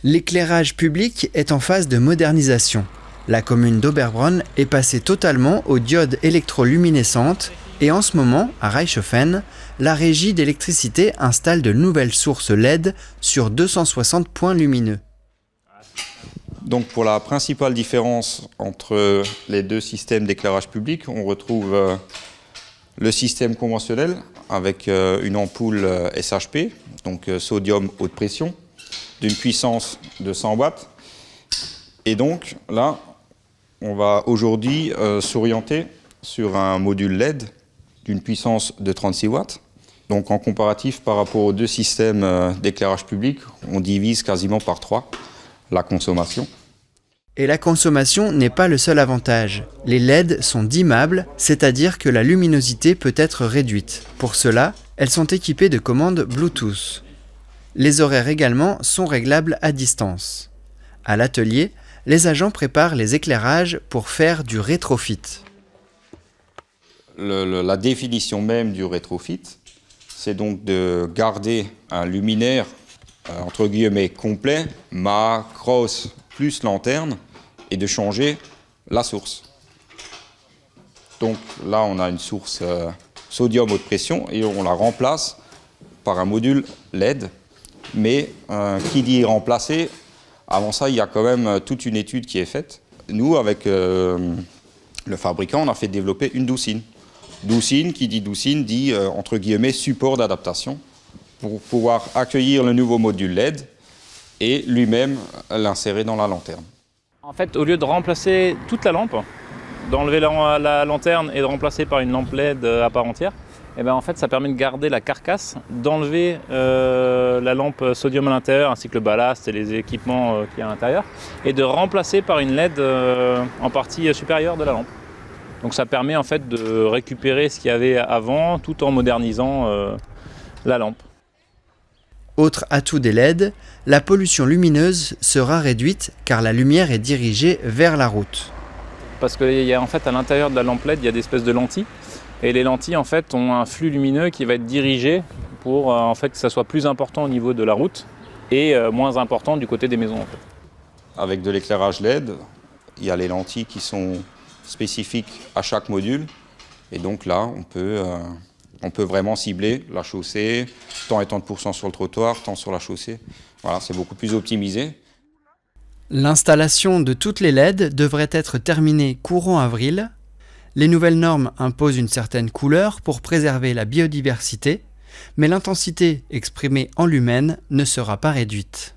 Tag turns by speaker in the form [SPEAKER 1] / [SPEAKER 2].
[SPEAKER 1] L'éclairage public est en phase de modernisation. La commune d'Oberbronn est passée totalement aux diodes électroluminescentes et en ce moment, à Reichshofen, la régie d'électricité installe de nouvelles sources LED sur 260 points lumineux.
[SPEAKER 2] Donc pour la principale différence entre les deux systèmes d'éclairage public, on retrouve le système conventionnel avec une ampoule SHP, donc sodium haute pression, d'une puissance de 100 watts. Et donc là, on va aujourd'hui s'orienter sur un module LED d'une puissance de 36 watts. Donc en comparatif par rapport aux deux systèmes d'éclairage public, on divise quasiment par 3 la consommation.
[SPEAKER 1] Et la consommation n'est pas le seul avantage. Les LED sont dimmables, c'est-à-dire que la luminosité peut être réduite. Pour cela, elles sont équipées de commandes Bluetooth. Les horaires également sont réglables à distance. À l'atelier, les agents préparent les éclairages pour faire du rétrofit.
[SPEAKER 2] La définition même du rétrofit, c'est donc de garder un luminaire entre guillemets complet, mât, crosse plus lanterne, et de changer la source. Donc là, on a une source sodium haute pression et on la remplace par un module LED. Mais qui dit remplacer, avant ça, il y a quand même toute une étude qui est faite. Nous, avec le fabricant, on a fait développer une doucine. Doucine, qui dit doucine, dit entre guillemets support d'adaptation pour pouvoir accueillir le nouveau module LED et lui-même l'insérer dans la lanterne.
[SPEAKER 3] En fait, au lieu de remplacer toute la lampe, d'enlever la lanterne et de remplacer par une lampe LED à part entière, et en fait, ça permet de garder la carcasse, d'enlever la lampe sodium à l'intérieur, ainsi que le ballast et les équipements qu'il y a à l'intérieur, et de remplacer par une LED en partie supérieure de la lampe. Donc ça permet en fait de récupérer ce qu'il y avait avant, tout en modernisant la lampe.
[SPEAKER 1] Autre atout des LED, la pollution lumineuse sera réduite car la lumière est dirigée vers la route.
[SPEAKER 3] Parce qu'en fait, à l'intérieur de la lampe LED, il y a des espèces de lentilles. Et les lentilles en fait, ont un flux lumineux qui va être dirigé pour en fait, que ça soit plus important au niveau de la route et moins important du côté des maisons. En fait.
[SPEAKER 2] Avec de l'éclairage LED, il y a les lentilles qui sont spécifiques à chaque module. Et donc là, on peut vraiment cibler la chaussée, tant et tant de pourcents sur le trottoir, tant sur la chaussée. Voilà, c'est beaucoup plus optimisé.
[SPEAKER 1] L'installation de toutes les LED devrait être terminée courant avril. Les nouvelles normes imposent une certaine couleur pour préserver la biodiversité, mais l'intensité exprimée en lumen ne sera pas réduite.